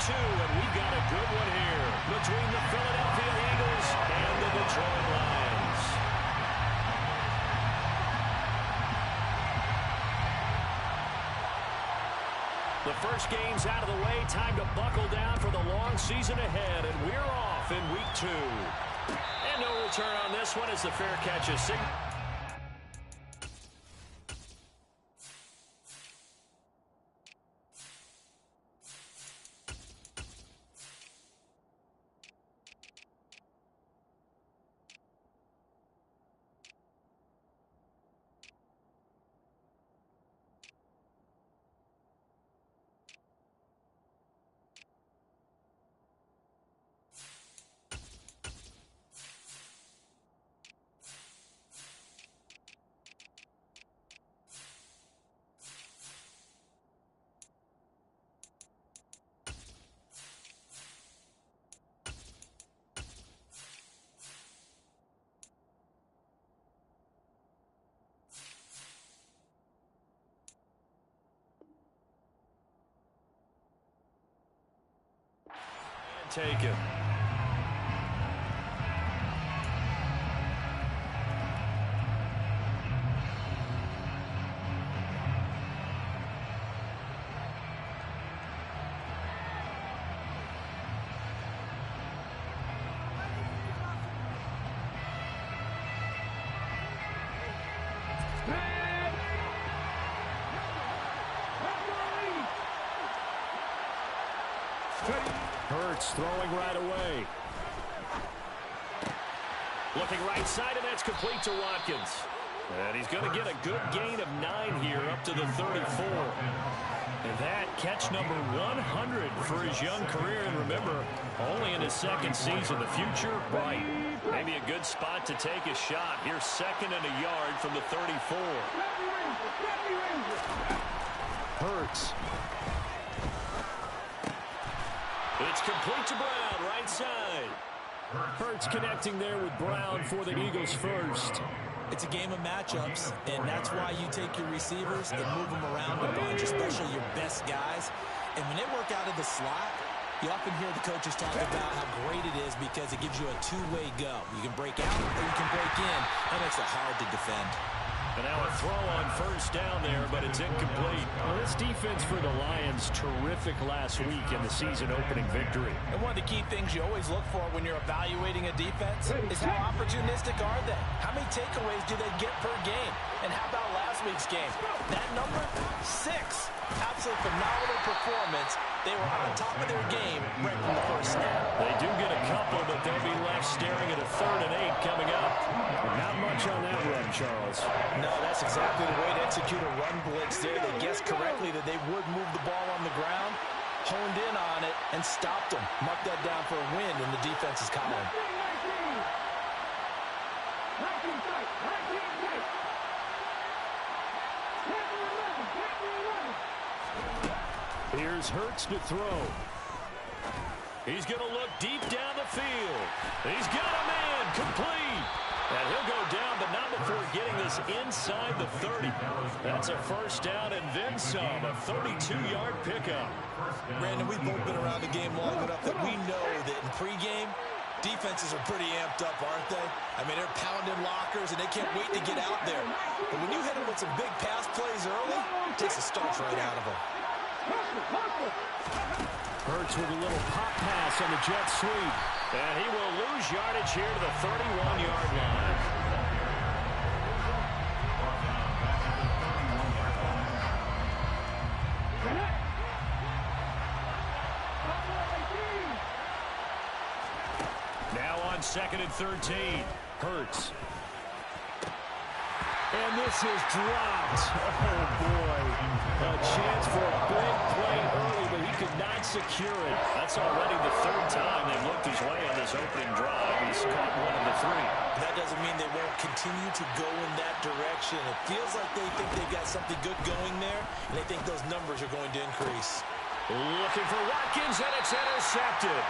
2, and we've got a good one here between the Philadelphia Eagles and the Detroit Lions. The first game's out of the way. Time to buckle down for the long season ahead, and we're off in week 2. And no return on this one as the fair catch is signaled. Taken. Hurts throwing right away. Looking right side, and that's complete to Watkins. And he's going to get a good gain of 9 here up to the 34. And that catch number 100 for his young career. And remember, only in his second season. The future bright. Maybe a good spot to take a shot. Here's 2nd and a yard from the 34. Hurts. It's complete to Brown, right side. Hurts connecting there with Brown for the Eagles first. It's a game of matchups, and that's why you take your receivers and move them around a bunch, especially your best guys. And when they work out of the slot, you often hear the coaches talk about how great it is because it gives you a two-way go. You can break out or you can break in. That makes it hard to defend. And now a throw on first down there, but it's incomplete. Well, this defense for the Lions, terrific last week in the season-opening victory. And one of the key things you always look for when you're evaluating a defense is how opportunistic are they? How many takeaways do they get per game? And how about last week's game? That number, 6. Absolutely phenomenal performance. They were on top of their game right from the first snap. They do get a couple, but they'll be left staring at a 3rd and 8 coming up. Not much on that run, Charles. No, that's exactly the way to execute a run blitz there. They guessed correctly that they would move the ball on the ground, honed in on it, and stopped them. Mark that down for a win in the defense's column. Here's Hurts to throw. He's going to look deep down the field. He's got a man complete. And he'll go down, but not before getting this inside the 30. That's a first down and then some, a 32-yard pickup. Brandon, we've both been around the game long enough that we know that in pregame, defenses are pretty amped up, aren't they? I mean, they're pounding lockers, and they can't wait to get out there. But when you hit them with some big pass plays early, it takes the starch right out of them. Hurts with a little pop pass on the jet sweep. And he will lose yardage here to the 31-yard line. Now on 2nd and 13. Hurts. And this is dropped. Oh, boy. A chance for a big play early, but he could not secure it. That's already the 3rd time they've looked his way on this opening drive. He's caught 1 of the 3. That doesn't mean they won't continue to go in that direction. It feels like they think they've got something good going there, and they think those numbers are going to increase. Looking for Watkins, and it's intercepted.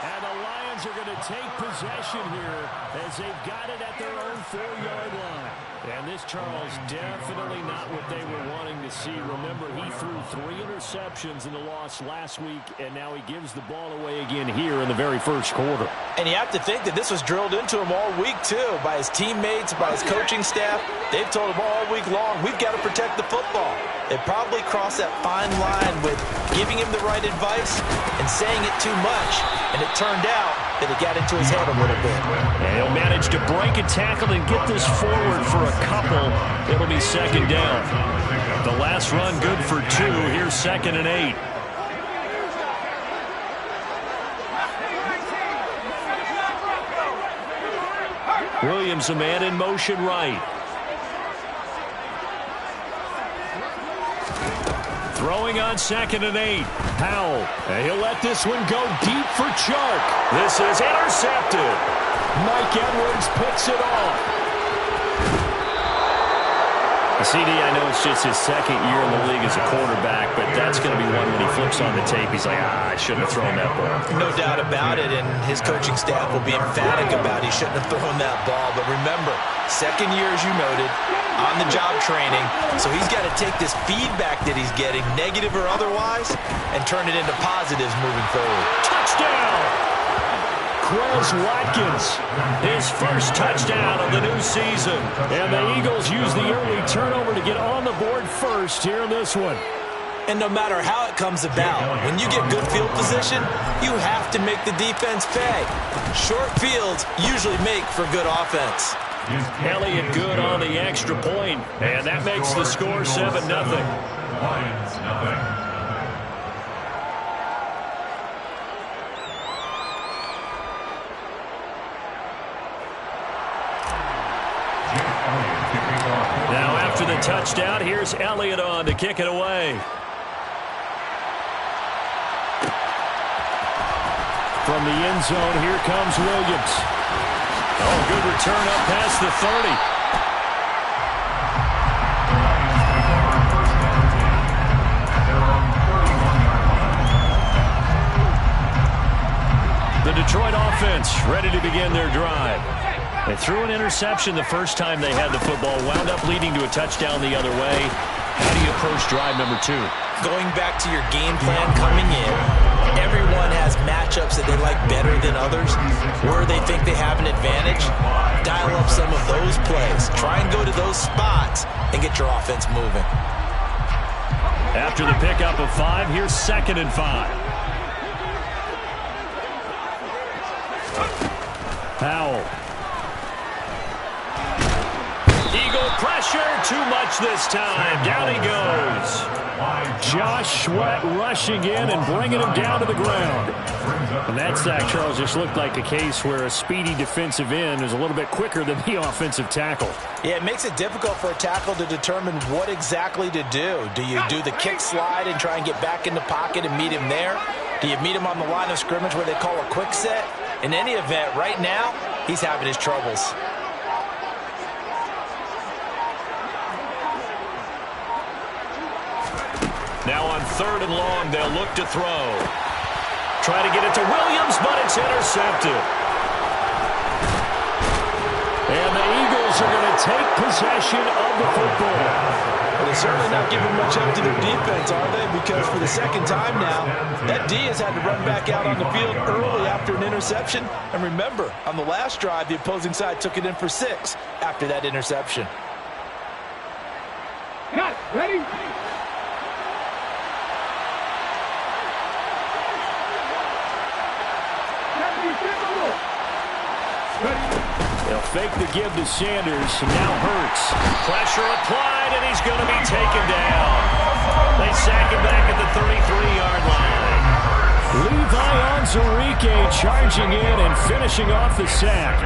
And the Lions are going to take possession here as they've got it at their own 4-yard line. And this, Charles, definitely not what they were wanting to see. Remember, he threw 3 interceptions in the loss last week, and now he gives the ball away again here in the very first quarter. And you have to think that this was drilled into him all week, too, by his teammates, by his coaching staff. They've told him all week long, we've got to protect the football. They probably crossed that fine line with giving him the right advice and saying it too much. And it turned out that it got into his head a little bit. And he'll manage to break a tackle and get this forward for a couple. It'll be second down. The last run good for 2. Here's 2nd and 8. Williams, a man in motion right. Throwing on 2nd and 8. Powell. And he'll let this one go deep for Chark. This is intercepted. Mike Edwards picks it off. CD, I know it's just his 2nd year in the league as a quarterback, but that's going to be one when he flips on the tape. He's like, I shouldn't have thrown that ball. No doubt about it, and his coaching staff will be emphatic about he shouldn't have thrown that ball. But remember, 2nd year, as you noted, on-the-job training, so he's got to take this feedback that he's getting, negative or otherwise, and turn it into positives moving forward. Touchdown! Quez Watkins, his first touchdown of the new season. And the Eagles use the early turnover to get on the board first here in this one. And no matter how it comes about, when you get good field position, you have to make the defense pay. Short fields usually make for good offense. Elliott good on the extra point, and that makes the score 7-0. Lions, nothing. Now after the touchdown, here's Elliott on to kick it away. From the end zone, here comes Williams. Oh, good return up past the 30. The Detroit offense ready to begin their drive. They threw an interception the first time they had the football, wound up leading to a touchdown the other way. How do you approach drive number 2? Going back to your game plan coming in, everyone has matchups that they like better than others, where they think they have an advantage. Dial up some of those plays. Try and go to those spots and get your offense moving. After the pickup of 5, here's 2nd and 5. Powell. Eagle pressure, too much this time. Down he goes. Josh Sweat rushing in and bringing him down to the ground. And that sack, Charles, just looked like a case where a speedy defensive end is a little bit quicker than the offensive tackle. Yeah, it makes it difficult for a tackle to determine what exactly to do. Do you do the kick slide and try and get back in the pocket and meet him there? Do you meet him on the line of scrimmage where they call a quick set? In any event, right now, he's having his troubles. Now on 3rd and long, they'll look to throw. Try to get it to Williams, but it's intercepted. And the Eagles are going to take possession of the football. Well, they're certainly not giving much up to their defense, are they? Because for the 2nd time now, that D has had to run back out on the field early after an interception. And remember, on the last drive, the opposing side took it in for 6 after that interception. Cut. Ready? They'll fake the give to Sanders. Now Hurts. Pressure applied, and he's going to be taken down. They sack him back at the 33-yard line. Levi Onwuzurike charging in and finishing off the sack.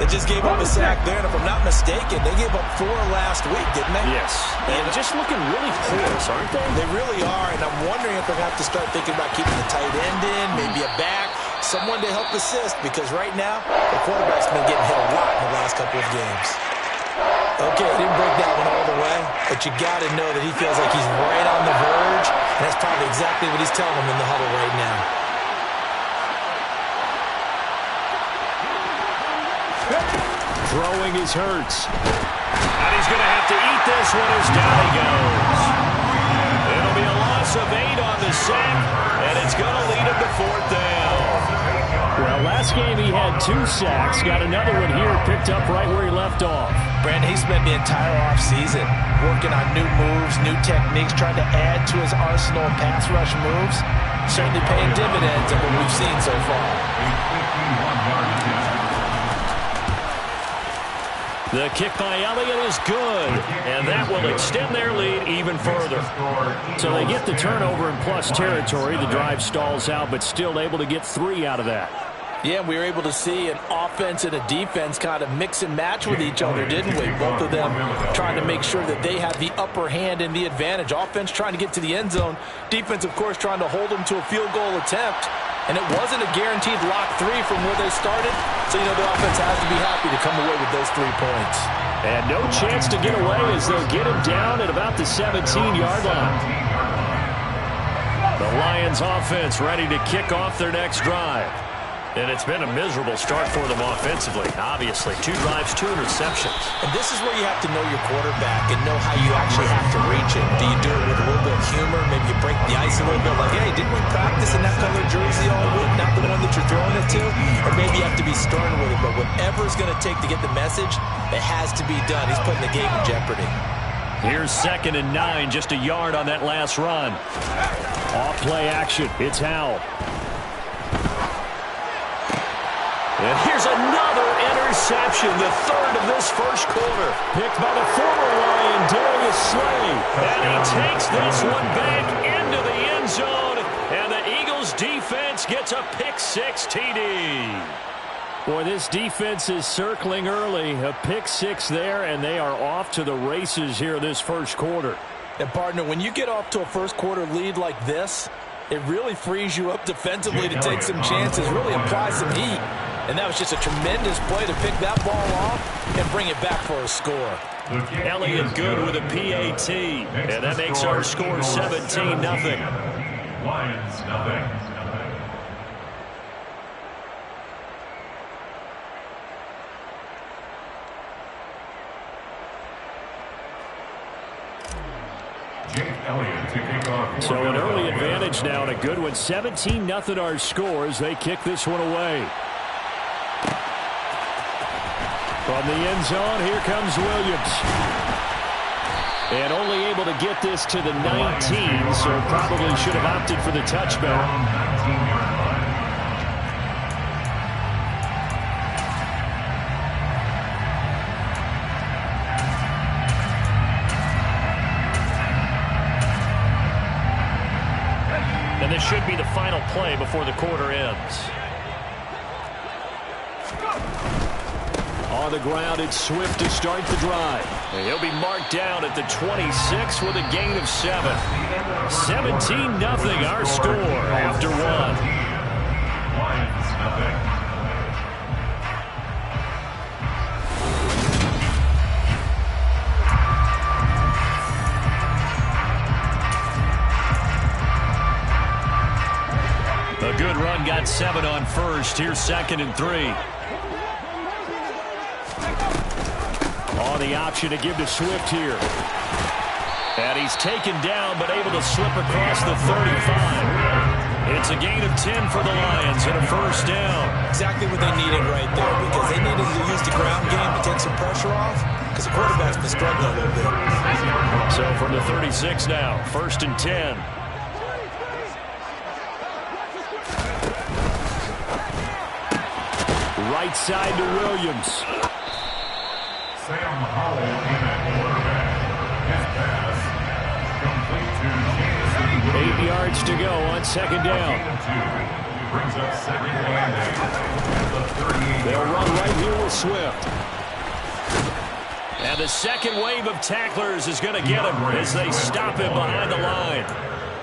They just gave up a sack there, and if I'm not mistaken, they gave up 4 last week, didn't they? Yes. And just looking really porous, aren't they? They really are, and I'm wondering if they're going to have to start thinking about keeping the tight end in, maybe a back, someone to help assist, because right now, the quarterback's been getting hit a lot in the last couple of games. Okay, didn't break that one all the way, but you got to know that he feels like he's right on the verge, and that's probably exactly what he's telling them in the huddle right now. Throwing is Hurts. And he's going to have to eat this one as down he goes. It'll be a loss of 8 on the sack, and it's going to lead him to 4th down. Well, last game he had 2 sacks. Got another one here, picked up right where he left off. Brandon, he spent the entire offseason working on new moves, new techniques, trying to add to his arsenal of pass rush moves. Certainly paying dividends of what we've seen so far. The kick by Elliott is good, and that will extend their lead even further. So they get the turnover in plus territory. The drive stalls out, but still able to get 3 out of that. Yeah, we were able to see an offense and a defense kind of mix and match with each other, didn't we? Both of them trying to make sure that they have the upper hand and the advantage. Offense trying to get to the end zone. Defense, of course, trying to hold them to a field goal attempt. And it wasn't a guaranteed lock 3 from where they started. So, you know, the offense has to be happy to come away with those 3 points. And no chance to get away as they'll get him down at about the 17-yard line. The Lions offense ready to kick off their next drive. And it's been a miserable start for them offensively. Obviously, 2 drives, 2 interceptions. And this is where you have to know your quarterback and know how you actually have to reach him. Do you do it with a little bit of humor? Maybe you break the ice a little bit like, hey, didn't we practice in that color jersey all week? Not the one that you're throwing it to? Or maybe you have to be stern with it. But whatever it's going to take to get the message, it has to be done. He's putting the game in jeopardy. Here's 2nd and 9, just a yard on that last run. Off play action. It's Howell. And here's another interception, the 3rd of this first quarter. Picked by the former Lion, Darius Slay. And he takes this one back into the end zone. And the Eagles defense gets a pick-6 TD. Boy, this defense is circling early. A pick-6 there, and they are off to the races here this first quarter. And, partner, when you get off to a first-quarter lead like this, it really frees you up defensively to take some chances, really apply some heat. And that was just a tremendous play to pick that ball off and bring it back for a score. Elliott good with a PAT. And that makes our score 17-0. Lions, nothing. So an early advantage now and a good one. 17-0 our score as they kick this one away. From the end zone, here comes Williams. And only able to get this to the 19, so probably should have opted for the touchback. And this should be the final play before the quarter ends. On the ground, it's Swift to start the drive. And he'll be marked down at the 26 with a gain of 7. 17-0 our score after 1. Lions, nothing. A good run got 7 on first. Here's 2nd and 3. On the option to give to Swift here. And he's taken down but able to slip across the 35. It's a gain of 10 for the Lions and a first down. Exactly what they needed right there, because they needed to use the ground game to take some pressure off, because the quarterback's been struggling a little bit. So from the 36 now, 1st and 10. Right side to Williams. Sam Howell in at quarterback. His pass complete to James. 8 yards to go on 2nd down. Brings up 2nd and 8 at the 38. They'll run right here with Swift. And the second wave of tacklers is going to get him as they stop him behind the line.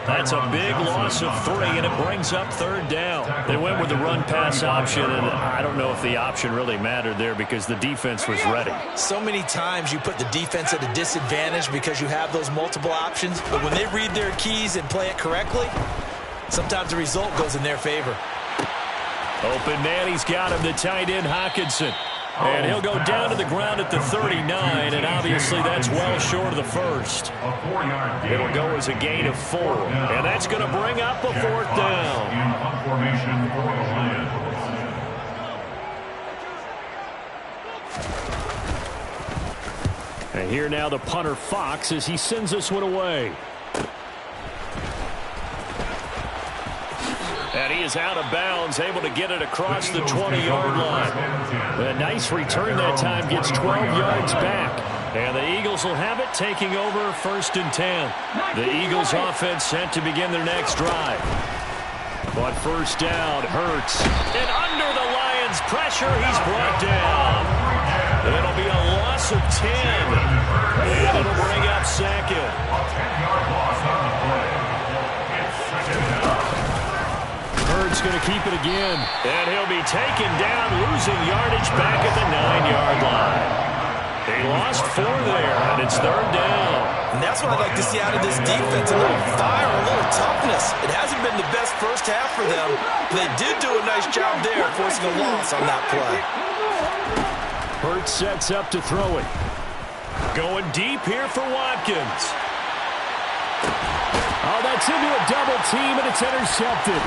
That's a big loss of 3, and it brings up 3rd down. They went with the run-pass option, and I don't know if the option really mattered there because the defense was ready. So many times you put the defense at a disadvantage because you have those multiple options, but when they read their keys and play it correctly, sometimes the result goes in their favor. Open man, he's got him, the tight end Hockenson. And he'll go down to the ground at the 39, and obviously that's well short of the first. It'll go as a gain of 4, and that's going to bring up a 4th down. And here now the punter Fox as he sends this one away. And he is out of bounds, able to get it across the 20-yard line. A nice return that time, gets 12 yards back. And the Eagles will have it, taking over 1st and 10. The Eagles offense set to begin their next drive. But 1st down, Hurts. And under the Lions' pressure, he's brought down. It'll be a loss of 10. And it'll bring up 2nd. Hurts going to keep it again. And he'll be taken down, losing yardage back at the 9-yard line. They lost 4 there, and it's 3rd down. And that's what I'd like to see out of this defense, a little fire, a little toughness. It hasn't been the best first half for them. They did do a nice job there, forcing a loss on that play. Hurts sets up to throw it. Going deep here for Watkins. Oh, that's into a double team, and it's intercepted.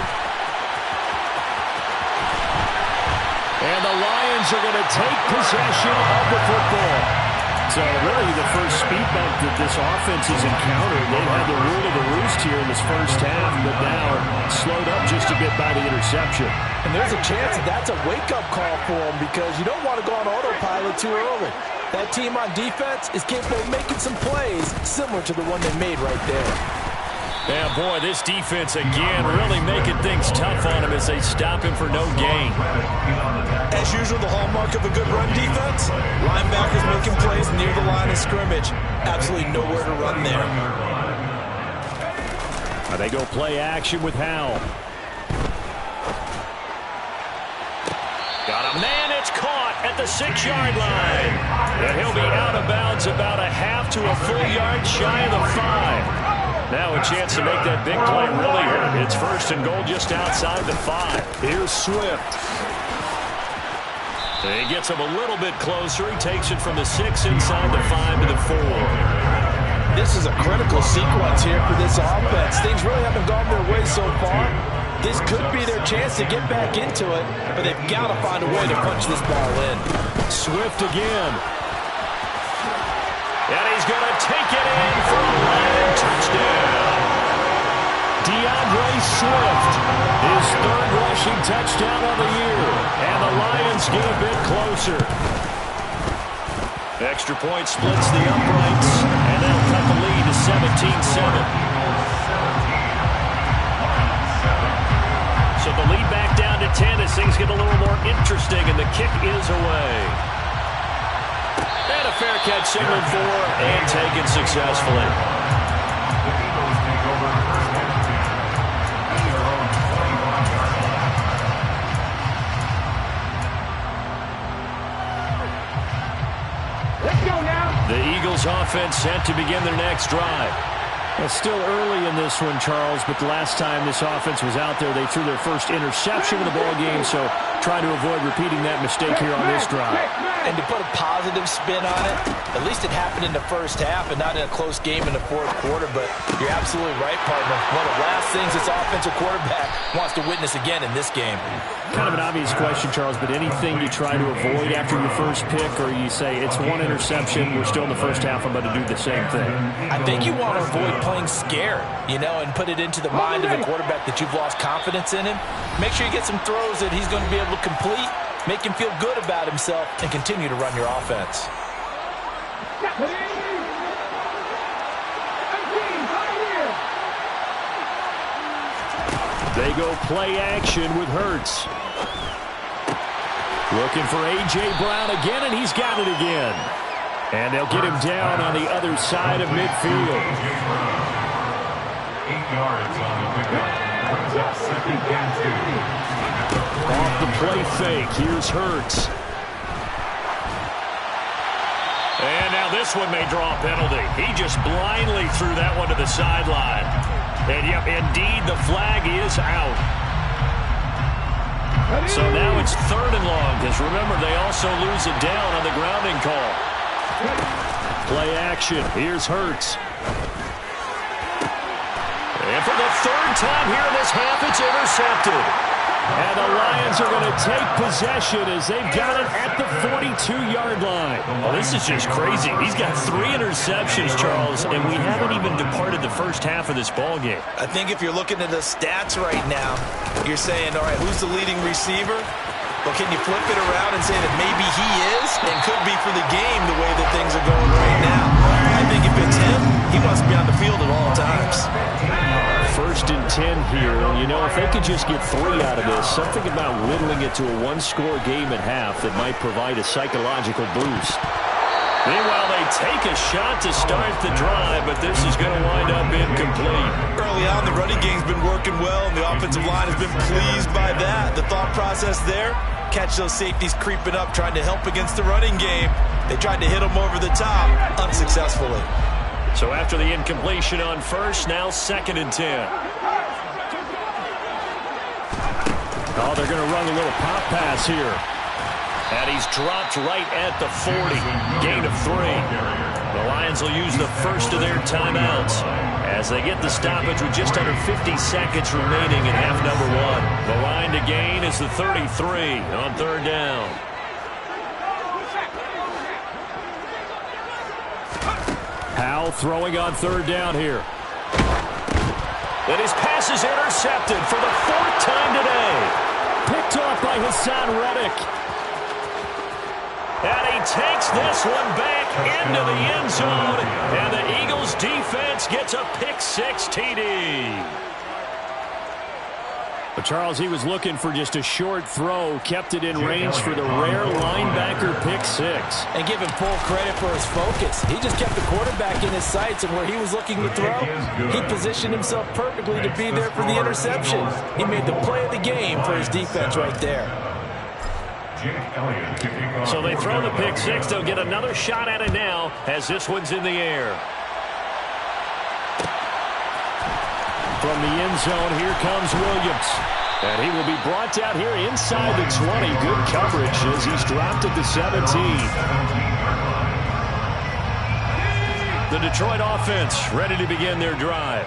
And the Lions are going to take possession of the football. So really the first speed bump that this offense has encountered. They've had the rule of the roost here in this first half, but now slowed up just a bit by the interception. And there's a chance that that's a wake-up call for them because you don't want to go on autopilot too early. That team on defense is capable of making some plays similar to the one they made right there. Yeah, boy, this defense again really making things tough on him as they stop him for no gain. As usual, the hallmark of a good run defense, linebackers making plays near the line of scrimmage. Absolutely nowhere to run there. They go play action with Howell. Got a man, it's caught at the 6-yard line. And he'll be out of bounds about a half to a full yard shy of the 5. Now a chance to make that big play really hurt. It's 1st and goal just outside the 5. Here's Swift. He gets him a little bit closer. He takes it from the 6 inside the 5 to the 4. This is a critical sequence here for this offense. Things really haven't gone their way so far. This could be their chance to get back into it, but they've got to find a way to punch this ball in. Swift again. And he's going to take it in for a Lion touchdown. DeAndre Swift, his 3rd rushing touchdown of the year. And the Lions get a bit closer. Extra point splits the uprights, and they'll cut the lead to 17-7. So the lead back down to 10 as things get a little more interesting, and the kick is away. And a fair catch signaled for and taken successfully. Let's go now. The Eagles offense set to begin their next drive. It's still early in this one, Charles, but the last time this offense was out there, they threw their first interception of the ball game, so trying to avoid repeating that mistake here on this drive. And to put a positive spin on it, at least it happened in the first half and not in a close game in the 4th quarter, but you're absolutely right, partner. One of the last things this offensive quarterback wants to witness again in this game. Kind of an obvious question, Charles, but anything you try to avoid after your first pick, or you say it's one interception, we're still in the first half, I'm going to do the same thing? I think you want to avoid playing scared, and put it into the mind of a quarterback that you've lost confidence in him. Make sure you get some throws that he's going to be able to complete, make him feel good about himself, and continue to run your offense. They go play action with Hurts. Looking for A.J. Brown again, and he's got it again. And they'll get him down on the other side of midfield. 8 yards on the pickup. Brings up 2nd and 2. Off the play fake, here's Hurts. And now this one may draw a penalty. He just blindly threw that one to the sideline. And yep, indeed, the flag is out. So now it's 3rd and long, because remember, they also lose it down on the grounding call. Play action. Here's Hurts. And for the 3rd time here in this half, it's intercepted. And the Lions are going to take possession as they've got it at the 42-yard line. Well, this is just crazy. He's got 3 interceptions, Charles, and we haven't even departed the first half of this ballgame. I think if you're looking at the stats right now, you're saying, all right, who's the leading receiver? Well, can you flip it around and say that maybe he is and could be for the game the way that things are going right now? I think if it's him, he wants to be on the field at all times. 1st and 10 here. You know, if they could just get 3 out of this, something about whittling it to a 1-score game at half that might provide a psychological boost. Meanwhile, they take a shot to start the drive, but this is going to wind up incomplete. Early on, the running game's been working well, and the offensive line has been pleased by that. The thought process there, catch those safeties creeping up, trying to help against the running game. They tried to hit them over the top, unsuccessfully. So after the incompletion on 1st, now 2nd and 10. Oh, they're going to run a little pop pass here. And he's dropped right at the 40. Gain of 3. The Lions will use the first of their timeouts as they get the stoppage with just under 50 seconds remaining in half number 1. The line to gain is the 33 on 3rd down. Powell throwing on 3rd down here. And his pass is intercepted for the 4th time today. Picked off by Hassan Reddick. And he takes this one back into the end zone. And the Eagles defense gets a pick-6 TD. But Charles, he was looking for just a short throw, kept it in range for the rare linebacker pick-6. And give him full credit for his focus. He just kept the quarterback in his sights, and where he was looking to throw, he positioned himself perfectly to be there for the interception. He made the play of the game for his defense right there. So they throw the pick-6. They'll get another shot at it now as this one's in the air. From the end zone, here comes Williams. And he will be brought down here inside the 20. Good coverage as he's dropped at the 17. The Detroit offense ready to begin their drive.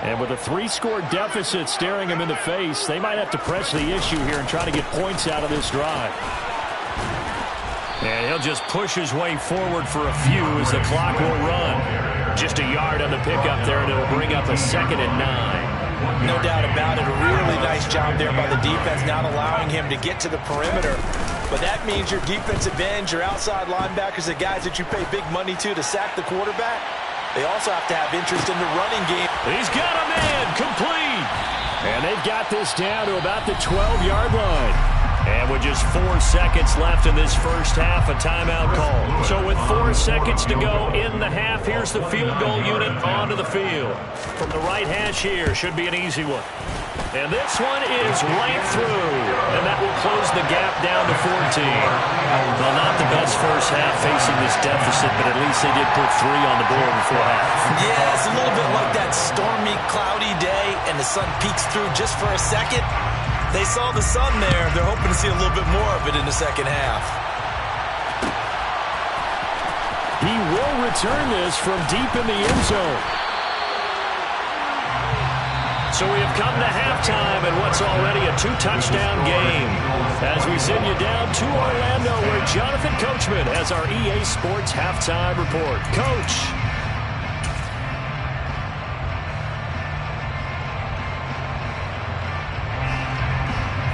And with a 3-score deficit staring him in the face, they might have to press the issue here and try to get points out of this drive. And he'll just push his way forward for a few as the clock will run. Just a yard on the pickup there, and it'll bring up a 2nd and 9. No doubt about it. A really nice job there by the defense, not allowing him to get to the perimeter. But that means your defensive ends, your outside linebackers, the guys that you pay big money to sack the quarterback, they also have to have interest in the running game. He's got a man complete. And they've got this down to about the 12-yard line. And with just 4 seconds left in this first half, a timeout call. So with 4 seconds to go in the half, here's the field goal unit onto the field. From the right hash here, should be an easy one. And this one is right through. And that will close the gap down to 14. Well, not the best first half facing this deficit, but at least they did put 3 on the board before half. Yeah, it's a little bit like that stormy, cloudy day, and the sun peeks through just for a second. They saw the sun there. They're hoping to see a little bit more of it in the second half. He will return this from deep in the end zone. So we have come to halftime in what's already a 2-touchdown game. As we send you down to Orlando, where Jonathan Coachman has our EA Sports halftime report. Coach.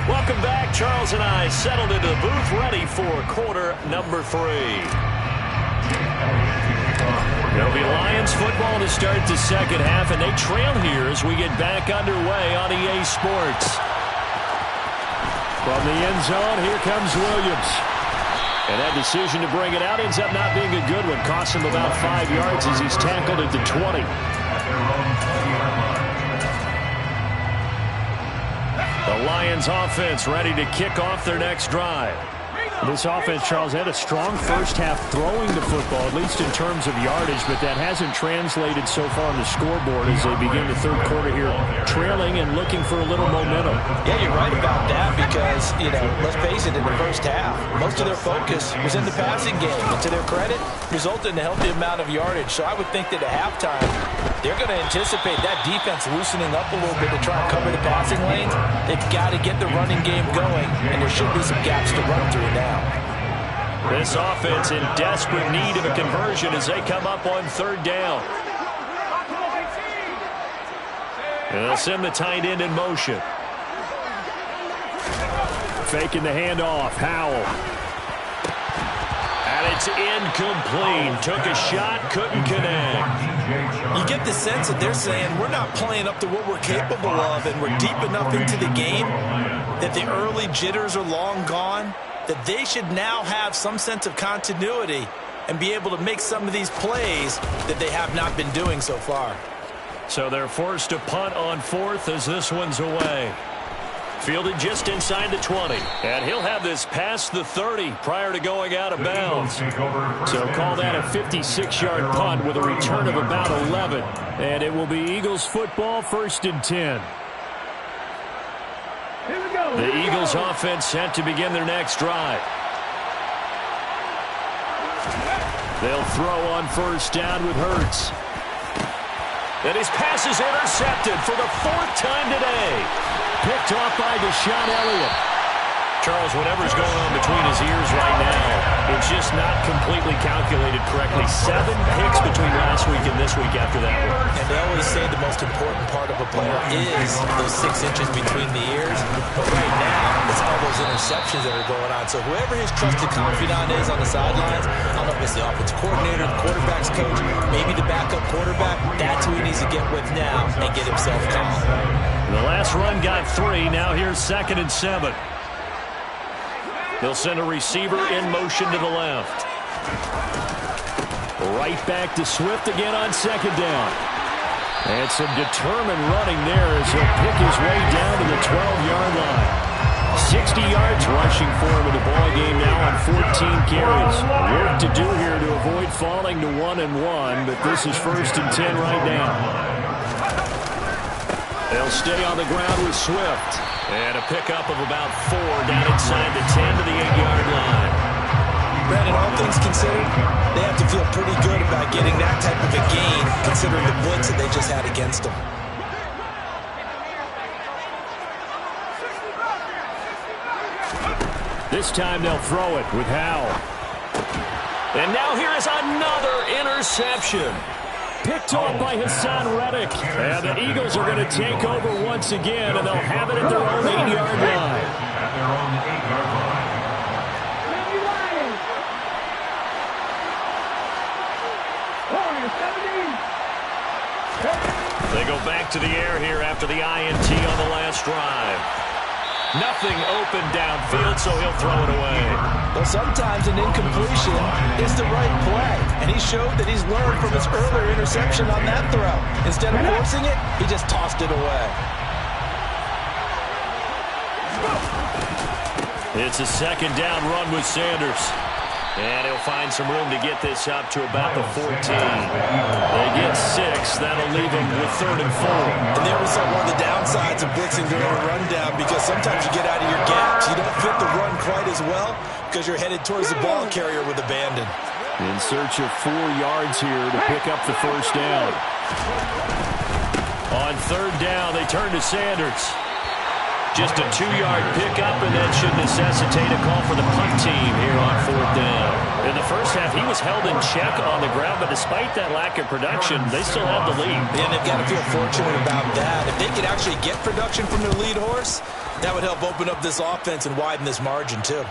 Welcome back. Charles and I settled into the booth, ready for quarter number 3. It'll be Lions football to start the second half, and they trail here as we get back underway on EA Sports. From the end zone, here comes Williams. And that decision to bring it out ends up not being a good one. Costs him about 5 yards as he's tackled at the 20. The Lions offense ready to kick off their next drive. This offense, Charles, had a strong first half throwing the football, at least in terms of yardage, but that hasn't translated so far on the scoreboard as they begin the third quarter here, trailing and looking for a little momentum. Yeah, you're right about that because, let's face it, in the first half, most of their focus was in the passing game. And to their credit, resulted in a healthy amount of yardage. So I would think that at halftime, they're going to anticipate that defense loosening up a little bit to try and cover the passing lanes. They've got to get the running game going, and there should be some gaps to run through now. This offense in desperate need of a conversion as they come up on third down. And they'll send the tight end in motion. Faking the handoff. Howell. And it's incomplete. Took a shot, couldn't connect. You get the sense that they're saying we're not playing up to what we're capable of, and we're deep enough into the game that the early jitters are long gone, that they should now have some sense of continuity and be able to make some of these plays that they have not been doing so far. So they're forced to punt on fourth as this one's away. Fielded just inside the 20. And he'll have this past the 30 prior to going out of bounds. So call that a 56-yard punt with a return of about 11. And it will be Eagles football, 1st and 10. The Eagles offense set to begin their next drive. They'll throw on first down with Hurts. And his pass is intercepted for the 4th time today. Picked off by Deshaun Elliott. Charles, whatever's going on between his ears right now, it's just not completely calculated correctly. 7 picks between last week and this week after that one. And they always say the most important part of a player is those 6 inches between the ears. But right now, it's all those interceptions that are going on. So whoever his trusted confidant is on the sidelines, I don't know if it's the offensive coordinator, the quarterback's coach, maybe the backup quarterback, that's who he needs to get with now and get himself calm. The last run got 3. Now here's 2nd and 7. They'll send a receiver in motion to the left. Right back to Swift again on 2nd down. And some determined running there as he'll pick his way down to the 12-yard line. 60 yards rushing for him in the ball game now on 14 carries. Work to do here to avoid falling to 1-1, but this is 1st and 10 right now. They'll stay on the ground with Swift. And a pickup of about 4 down inside the 10 to the 8-yard line. Brandon, all things considered, they have to feel pretty good about getting that type of a gain considering the blitz that they just had against them. This time they'll throw it with Howell. And now here is another interception. Picked off by Hassan Reddick. And the Eagles are going to take over once again, and they'll have it at their own 8-yard line. At their own 8-yard line. They go back to the air here after the INT on the last drive. Nothing open downfield, so he'll throw it away. Well, sometimes an incompletion is the right play, and he showed that he's learned from his earlier interception on that throw. Instead of forcing it, he just tossed it away. It's a 2nd down run with Sanders. And he'll find some room to get this up to about the 14. They get 6. That'll leave him with 3rd and 4. And there was one of the downsides of blitzing during a rundown because sometimes you get out of your gaps. You don't fit the run quite as well because you're headed towards the ball carrier with abandon. In search of 4 yards here to pick up the 1st down. On 3rd down, they turn to Sanders. Just a 2-yard pickup, and that should necessitate a call for the punt team here on 4th down. In the first half, he was held in check on the ground, but despite that lack of production, they still have the lead. And they've got to feel fortunate about that. If they could actually get production from their lead horse, that would help open up this offense and widen this margin, too.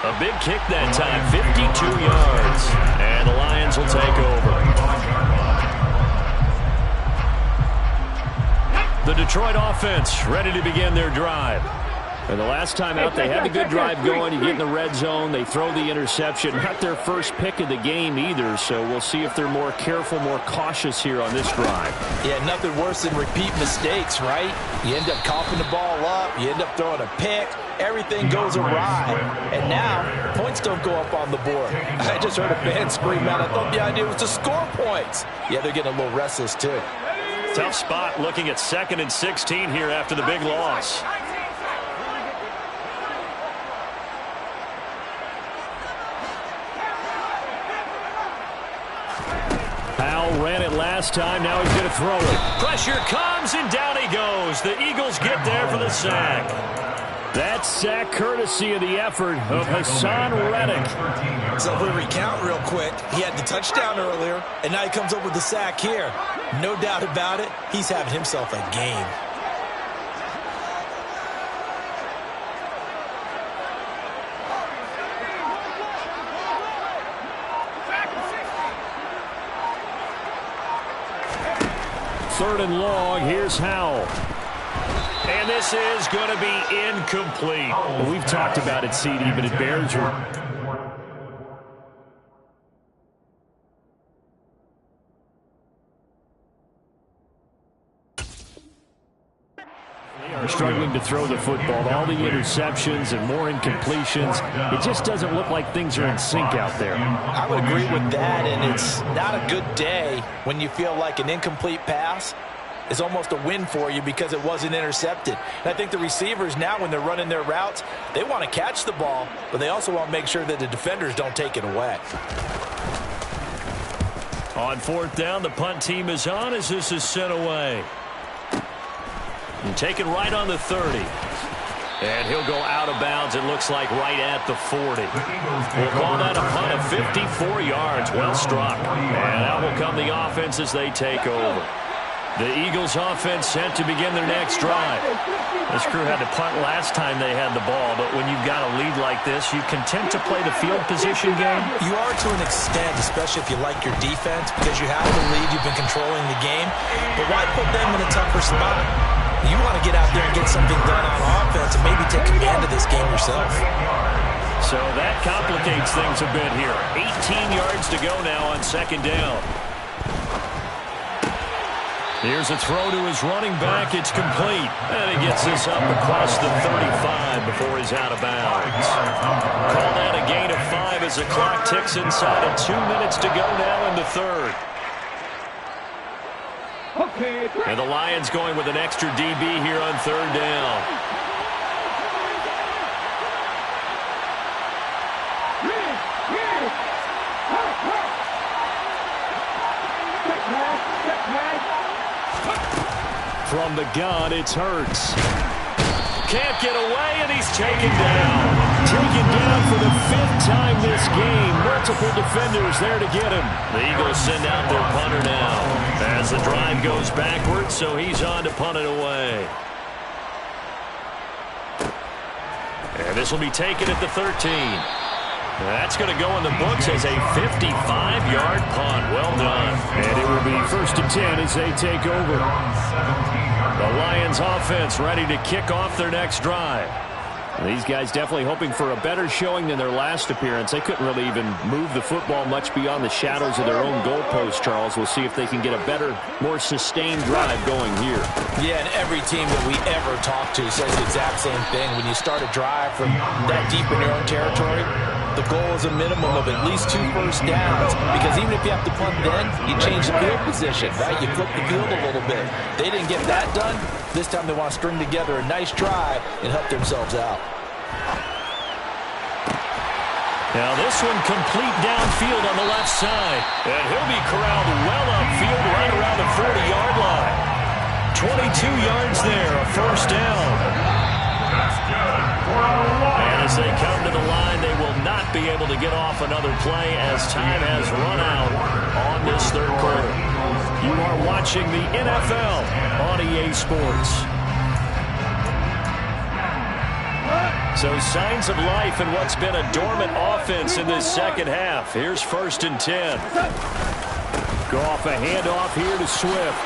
A big kick that time, 52 yards. And the Lions will take over. The Detroit offense ready to begin their drive. And the last time out, they had a good drive going. You get in the red zone, they throw the interception. Not their first pick of the game either, so we'll see if they're more careful, more cautious here on this drive. Yeah, nothing worse than repeat mistakes, right? You end up coughing the ball up, you end up throwing a pick, everything goes awry. And now, points don't go up on the board. I just heard a fan scream out, I thought the idea was to score points. Yeah, they're getting a little restless too. Tough spot looking at 2nd and 16 here after the big loss. Powell ran it last time. Now he's going to throw it. Pressure comes, and down he goes. The Eagles get there for the sack. That sack courtesy of the effort of Hassan Reddick. So if we recount real quick, he had the touchdown earlier, and now he comes up with the sack here. No doubt about it, he's having himself a game. Third and long, here's Howell. And this is going to be incomplete. Well, we've talked about it, CD, but it bears They are struggling to throw the football. All the interceptions and more incompletions. It just doesn't look like things are in sync out there. I would agree with that, and it's not a good day when you feel like an incomplete pass is almost a win for you because it wasn't intercepted. And I think the receivers now, when they're running their routes, they want to catch the ball, but they also want to make sure that the defenders don't take it away. On 4th down, the punt team is on as this is sent away. And taken right on the 30. And he'll go out of bounds, it looks like, right at the 40. We'll call that a punt of 54 yards. Well struck. And out will come the offense as they take over. The Eagles offense set to begin their next drive. This crew had to punt last time they had the ball, but when you've got a lead like this, you content to play the field position game? You are to an extent, especially if you like your defense, because you have the lead, you've been controlling the game. But why put them in a tougher spot? You want to get out there and get something done on offense and maybe take command of this game yourself. So that complicates things a bit here. 18 yards to go now on 2nd down. Here's a throw to his running back. It's complete. And he gets this up across the 35 before he's out of bounds. Call that a gain of 5 as the clock ticks inside of 2 minutes to go now in the 3rd. And the Lions going with an extra DB here on 3rd down. From the gun, it's Hurts. Can't get away, and he's taken down. Taken down for the 5th time this game. Multiple defenders there to get him. The Eagles send out their punter now as the drive goes backwards, so he's on to punt it away. And this will be taken at the 13. That's going to go in the books as a 55-yard punt. Well done. And it will be 1st and 10 as they take over. The Lions offense ready to kick off their next drive. These guys definitely hoping for a better showing than their last appearance. They couldn't really even move the football much beyond the shadows of their own goalpost, Charles. We'll see if they can get a better, more sustained drive going here. Yeah, and every team that we ever talk to says the exact same thing. When you start a drive from that deep in your own territory, the goal is a minimum of at least 2 first downs, because even if you have to punt then, you change the field position, right? You flip the field a little bit. They didn't get that done. This time they want to string together a nice drive and help themselves out. Now this one complete downfield on the left side. And he'll be corralled well upfield right around the 40-yard line. 22 yards there, a 1st down. And as they come to the line, they will not be able to get off another play as time has run out on this 3rd quarter. You are watching the NFL on EA Sports. So signs of life in what's been a dormant offense in this 2nd half. Here's 1st and 10. Go off a handoff here to Swift.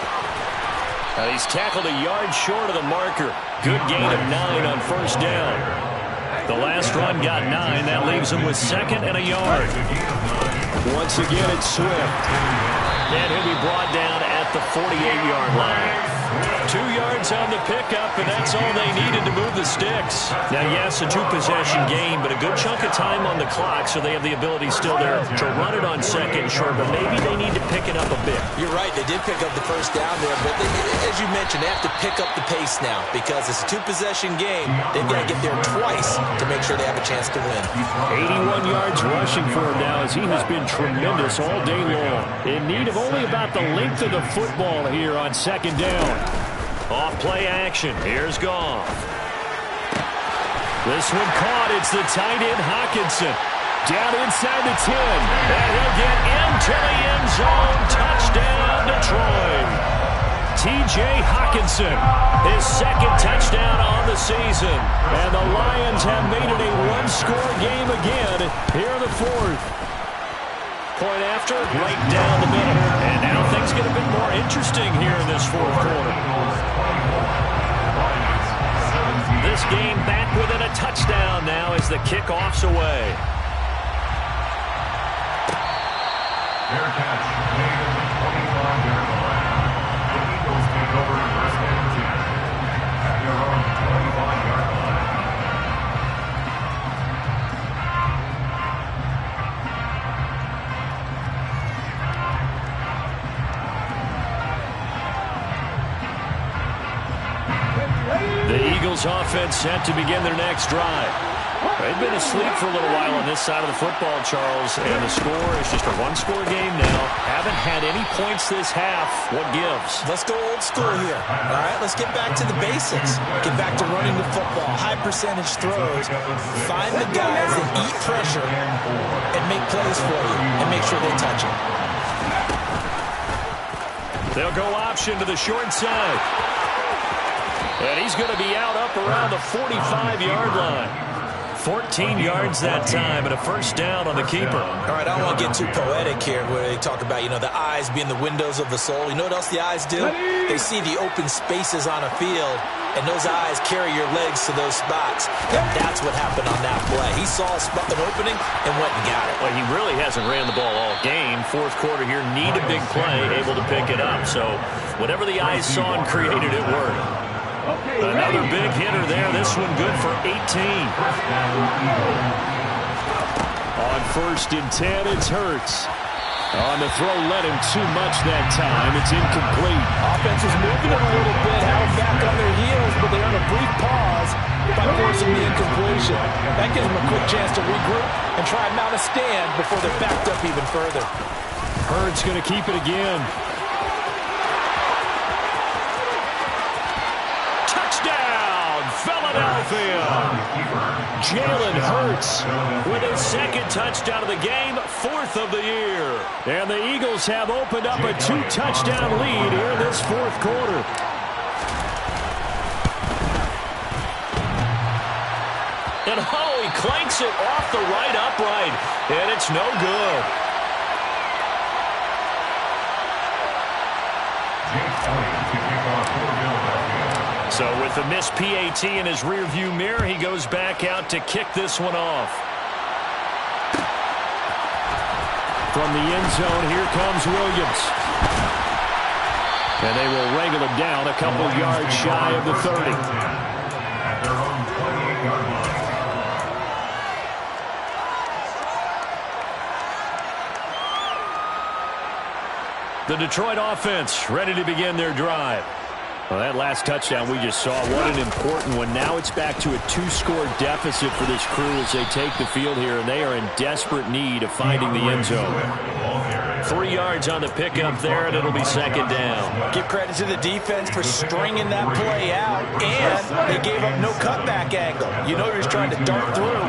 He's tackled a yard short of the marker. Good gain of 9 on first down. The last run got 9. That leaves him with 2nd and a yard. Once again, it's Swift. And he'll be brought down at the 48-yard line. 2 yards on the pickup, and that's all they needed to move the sticks. Now, yes, a 2-possession game, but a good chunk of time on the clock, so they have the ability still there to run it on 2nd and short, but maybe they need to pick it up a bit. You're right. They did pick up the first down there, but as you mentioned, they have to pick up the pace now because it's a 2-possession game. They've got to get there twice to make sure they have a chance to win. 81 yards rushing for him now as he has been tremendous all day long. In need of only about the length of the football here on 2nd down. Off play action. Here's Goff. This one caught. It's the tight end Hockenson. Down inside the 10. And he'll get into the end zone. Touchdown, Detroit. T.J. Hockenson, his 2nd touchdown on the season. And the Lions have made it a 1-score game again here in the 4th. Point after, right down the middle. And now things get a bit more interesting here in this 4th quarter. This game back within a touchdown now as the kickoff's away. Fair catch made at the 25-yard line. The Eagles take over 1st and 10 at their own 25-yard line. The Eagles offense set to begin their next drive. They've been asleep for a little while on this side of the football, Charles, and the score is just a 1-score game now. Haven't had any points this half. What gives? Let's go old school here. All right, let's get back to the basics. Get back to running the football, high percentage throws. Find the guys that eat pressure and make plays for you and make sure they touch it. They'll go option to the short side. And he's going to be out up around the 45-yard line. 14 yards that time and a first down on the keeper. All right, I don't want to get too poetic here where they talk about, the eyes being the windows of the soul. You know what else the eyes do? They see the open spaces on a field, and those eyes carry your legs to those spots. And that's what happened on that play. He saw an opening and went and got it. Well, he really hasn't ran the ball all game. 4th quarter here, need a big play, able to pick it up. So whatever the eyes saw and created, it worked. Another big hitter there. This one good for 18. On 1st and 10, it's Hurts. On the throw, led him too much that time. It's incomplete. Offense is moving it a little bit, held back on their heels, but they're on a brief pause by forcing the incompletion. That gives them a quick chance to regroup and try and mount a stand before they're backed up even further. Hurts going to keep it again. Philadelphia. Jalen Hurts with his 2nd touchdown of the game, 4th of the year. And the Eagles have opened up a 2-touchdown lead here in this 4th quarter. And he clanks it off the right upright, and it's no good. So with the missed PAT in his rearview mirror, he goes back out to kick this one off. From the end zone, here comes Williams. And they will wrangle him down a couple yards shy of the 30. At their own 28-yard line. The Detroit offense ready to begin their drive. Well, that last touchdown we just saw, what an important one. Now it's back to a 2-score deficit for this crew as they take the field here, and they are in desperate need of finding the end zone. 3 yards on the pickup there, and it'll be 2nd down. Give credit to the defense for stringing that play out, and they gave up no cutback angle. You know he was trying to dart through.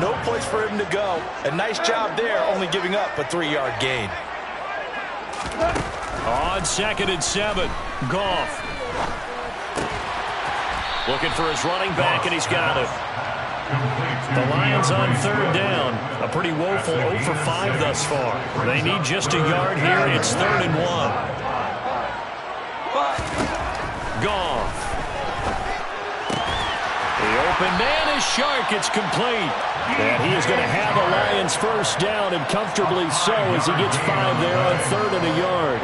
No place for him to go. A nice job there, only giving up a 3-yard gain. On 2nd and 7, Goff. Looking for his running back, and he's got it. The Lions on 3rd down. A pretty woeful 0 for 5 thus far. They need just a yard here. It's 3rd and 1. Goff. The open man is Shark. It's complete. And he is going to have a Lions first down, and comfortably so, as he gets 5 there on 3rd and a yard.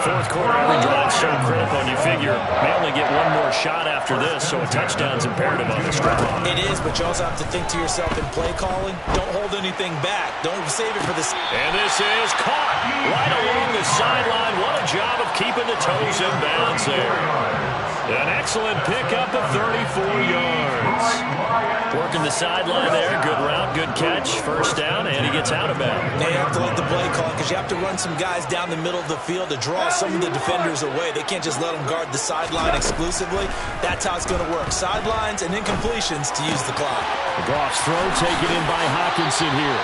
Fourth quarter, every drive so critical, and you figure they only get one more shot after this, so a touchdown's imperative on this drive. It is, but you also have to think to yourself in play calling, don't hold anything back. Don't save it for this. And this is caught right along the sideline. What a job of keeping the toes in bounds there. An excellent pickup of 34 yards. Working the sideline there. Good route, good catch. First down, and he gets out of bounds. They have to like the play call because you have to run some guys down the middle of the field to draw some of the defenders away. They can't just let them guard the sideline exclusively. That's how it's going to work. Sidelines and incompletions to use the clock. Goff's throw taken in by Hawkinson here.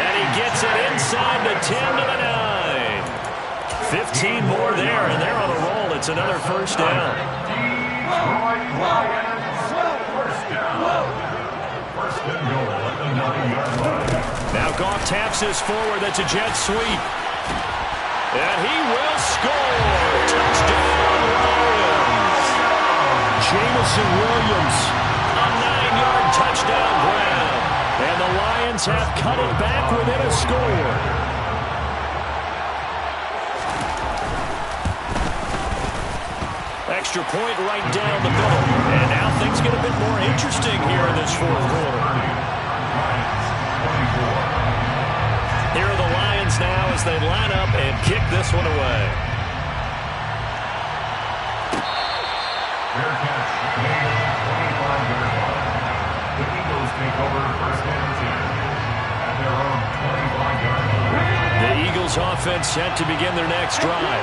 And he gets it inside the 10 to the 9. 15 more there, and they're on a roll. It's another first down. Now Goff taps this forward. That's a jet sweep. And he will score. Touchdown, Lions. Jamison Williams, a 9-yard touchdown grab. And the Lions have cut it back within a score. Extra point right down the middle. And now things get a bit more interesting here in this fourth quarter. Here are the Lions now as they line up and kick this one away. Fair catch made at the 25-yard line. The Eagles take over first and 10 at their own 25-yard line. The Eagles offense set to begin their next drive.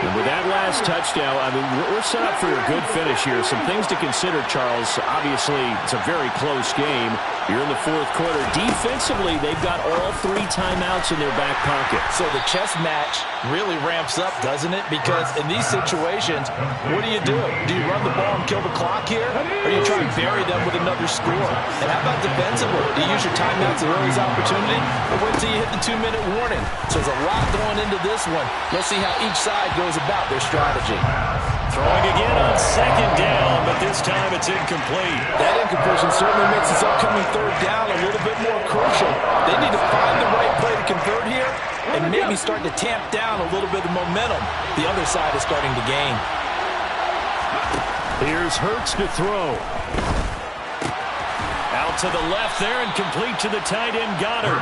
And with that last touchdown, I mean, we're set up for a good finish here. Some things to consider, Charles. Obviously, it's a very close game. You're in the fourth quarter. Defensively, they've got all 3 timeouts in their back pocket. So the chess match really ramps up, doesn't it? Because in these situations, what do? Do you run the ball and kill the clock here? Or you try and bury them with another score? And how about defensively? Do you use your timeouts at early's opportunity? Or wait till you hit the 2-minute warning? So there's a lot going into this one. Let's see how each side goes about their strategy. Throwing again on second down, but this time it's incomplete. That incompletion certainly makes this upcoming third down a little bit more crucial. They need to find the right play to convert here and maybe start to tamp down a little bit of momentum. The other side is starting to gain. Here's Hurts to throw. Out to the left there and complete to the tight end Goddard.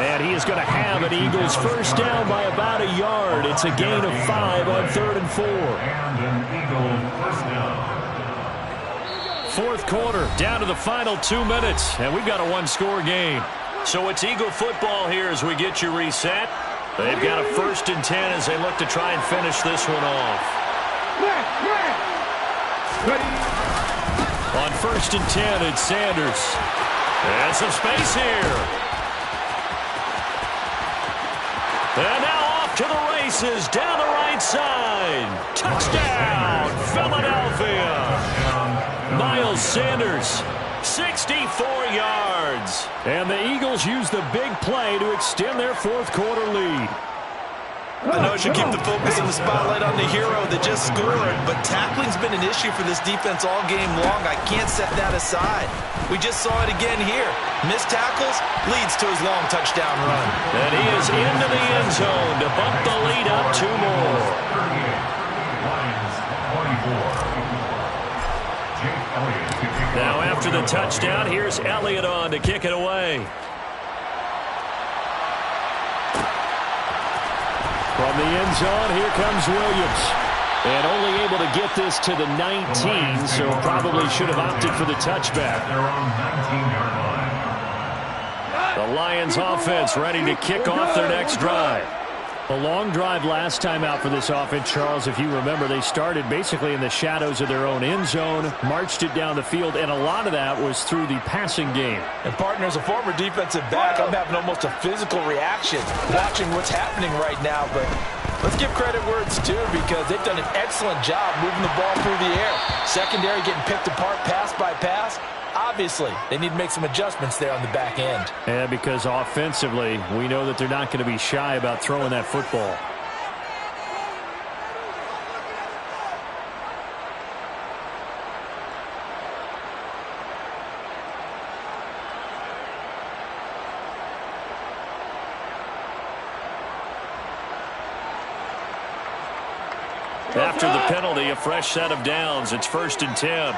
And he is going to have an Eagles first down by about a yard. It's a gain of 5 on 3rd and 4. And an Eagle first down. Fourth quarter, down to the final 2 minutes, and we've got a 1-score game. So it's Eagle football here as we get you reset. They've got a 1st and 10 as they look to try and finish this one off. On 1st and 10, it's Sanders. And some space here. And now off to the races down the right side. Touchdown, Philadelphia. Miles Sanders, 64 yards. And the Eagles use the big play to extend their fourth quarter lead. I know it should keep the focus and the spotlight on the hero that just scored, but tackling's been an issue for this defense all game long. I can't set that aside. We just saw it again here. Missed tackles leads to his long touchdown run. And he is into the end zone to bump the lead up 2 more. 38, Lions 24. Now after the touchdown, here's Elliott on to kick it away. From the end zone, here comes Williams. And only able to get this to the 19, so probably should have opted for the touchback. Their own 19-yard line. The Lions offense ready to kick off their next drive. A long drive last time out for this offense, Charles. If you remember, they started basically in the shadows of their own end zone, marched it down the field, and a lot of that was through the passing game. And partner, as a former defensive back, I'm having almost a physical reaction watching what's happening right now. But let's give credit where it's due because they've done an excellent job moving the ball through the air. Secondary getting picked apart pass by pass. Obviously, they need to make some adjustments there on the back end. Yeah, because offensively, we know that they're not going to be shy about throwing that football. After the penalty, a fresh set of downs. It's 1st and 10.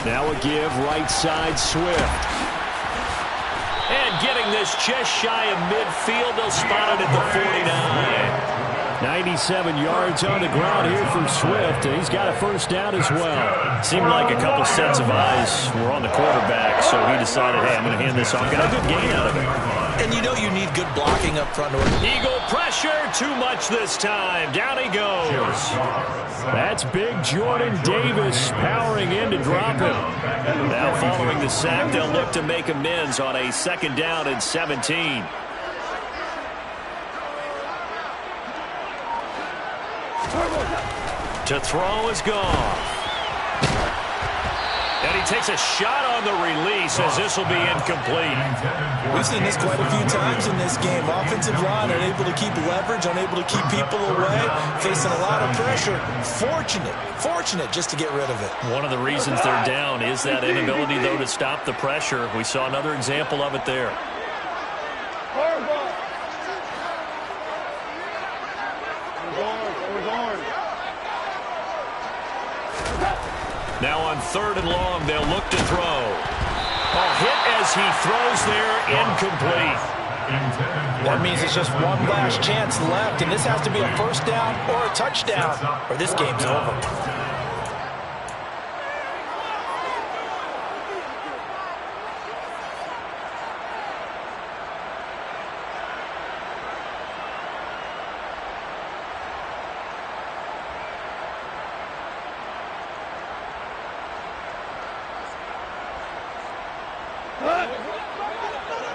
Now a give, right side, Swift. And getting this just shy of midfield, they'll spot it at the 49. 97 yards on the ground here for Swift, and he's got a first down as well. Seemed like a couple sets of eyes were on the quarterback, so he decided, hey, I'm going to hand this off. Got a good gain out of it. And you know you need good blocking up front. Eagle pressure, too much this time. Down he goes. That's big Jordan Davis powering in to drop him. Now following the sack, they'll look to make amends on a 2nd down and 17. To throw is gone. And he takes a shot on the release as this will be incomplete. We've seen this quite a few times in this game. Offensive line unable to keep leverage, unable to keep people away, facing a lot of pressure. Fortunate just to get rid of it. One of the reasons they're down is that inability, though, to stop the pressure. We saw another example of it there. Now on 3rd and long, they'll look to throw. A hit as he throws there, incomplete. That means it's just one last chance left, and this has to be a first down or a touchdown, or this game's over.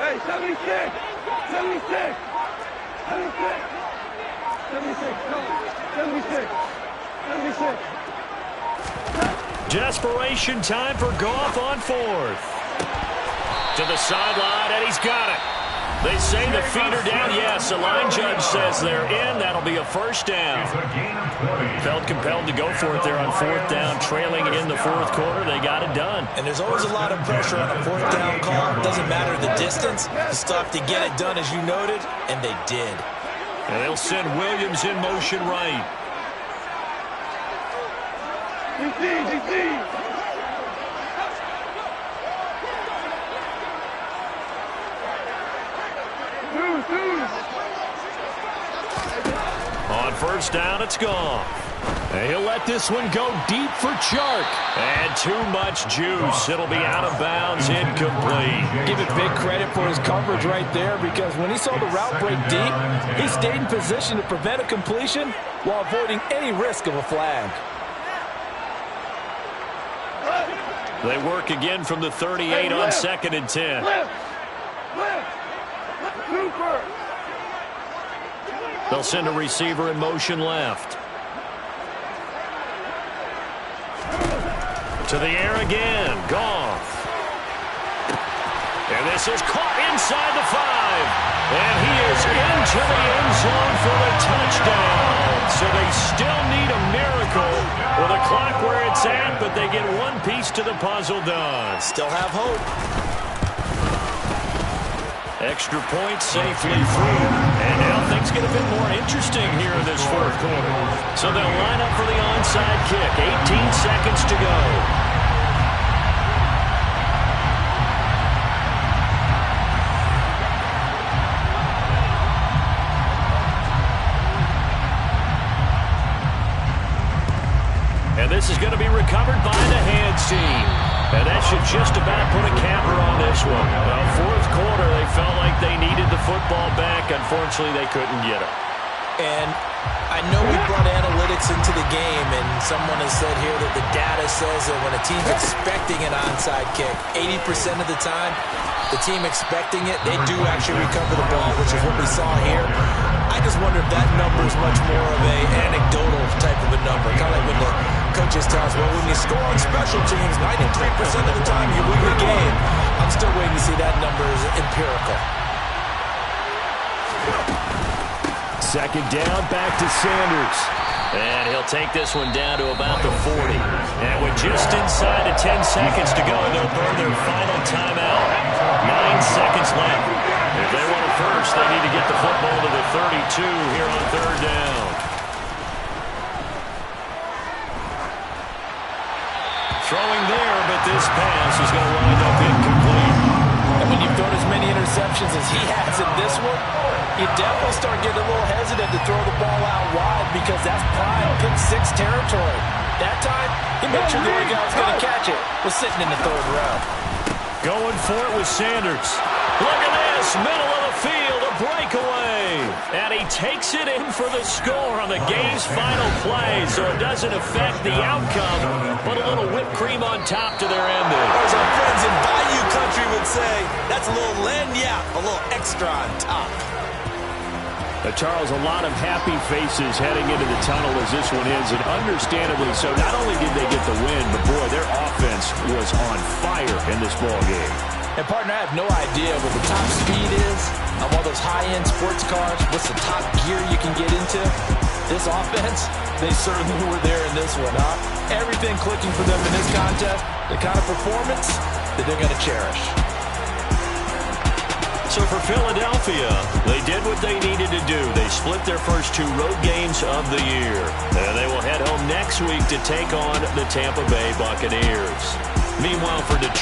Hey, 76! 76! 76! 76! Desperation time for Goff on 4th. To the sideline, and he's got it. They say the feet are down. Yes, the line judge says they're in. That'll be a first down. Felt compelled to go for it there on 4th down, trailing in the 4th quarter. They got it done. And there's always a lot of pressure on a 4th down call. It doesn't matter the distance. You still have to get it done, as you noted, and they did. And they'll send Williams in motion right. GC! On 1st down, it's gone. And he'll let this one go deep for Chark. And too much juice. It'll be out of bounds, incomplete. Give it big credit for his coverage right there, because when he saw the route break deep, he stayed in position to prevent a completion while avoiding any risk of a flag. They work again from the 38 on 2nd and 10. They'll send a receiver in motion left. To the air again. Goff. And this is caught inside the 5. And he is into the end zone for the touchdown. So they still need a miracle with a clock where it's at, but they get one piece to the puzzle done. Still have hope. Extra point safely through. And now things get a bit more interesting here in this 4th quarter. So they'll line up for the onside kick. 18 seconds to go. And this is going to be recovered by the hands team. And that should just about put a capper on this one. Well, 4th quarter, they felt like they needed the football back. Unfortunately, they couldn't get it. And I know we brought analytics into the game, and someone has said here that the data says that when a team's expecting an onside kick, 80% of the time, the team expecting it, they do actually recover the ball, which is what we saw here. I just wonder if that number is much more of a anecdotal type of a number. Kind of like when the coaches tell us, well, when you score on special teams, 93% of the time you win the game. I'm still waiting to see that number is empirical. 2nd down, back to Sanders. And he'll take this one down to about the 40. And with just inside of 10 seconds to go, they'll burn their final timeout. 9 seconds left. If they want it first, they need to get the football to the 32 here on third down. Throwing there, but this pass is going to wind up incomplete. And when you've thrown as many interceptions as he has in this one, you definitely start getting a little hesitant to throw the ball out wide because that's prime pick-6 territory. That time, he made sure the only guy was going to catch it was sitting in the third row. Going for it with Sanders. Look at this, middle of the field, a breakaway. And he takes it in for the score on the game's final play, so it doesn't affect the outcome, but a little whipped cream on top to their ending. As our friends in Bayou Country would say, that's a little lagniappe, a little extra on top. Charles, a lot of happy faces heading into the tunnel as this one ends, and understandably so. Not only did they get the win, but boy, their offense was on fire in this ball game. And, partner, I have no idea what the top speed is on all those high-end sports cars. What's the top gear you can get into? This offense, they certainly were there in this one, huh? Everything clicking for them in this contest, the kind of performance that they're going to cherish. So for Philadelphia, they did what they needed to do. They split their first 2 road games of the year. And they will head home next week to take on the Tampa Bay Buccaneers. Meanwhile, for Detroit,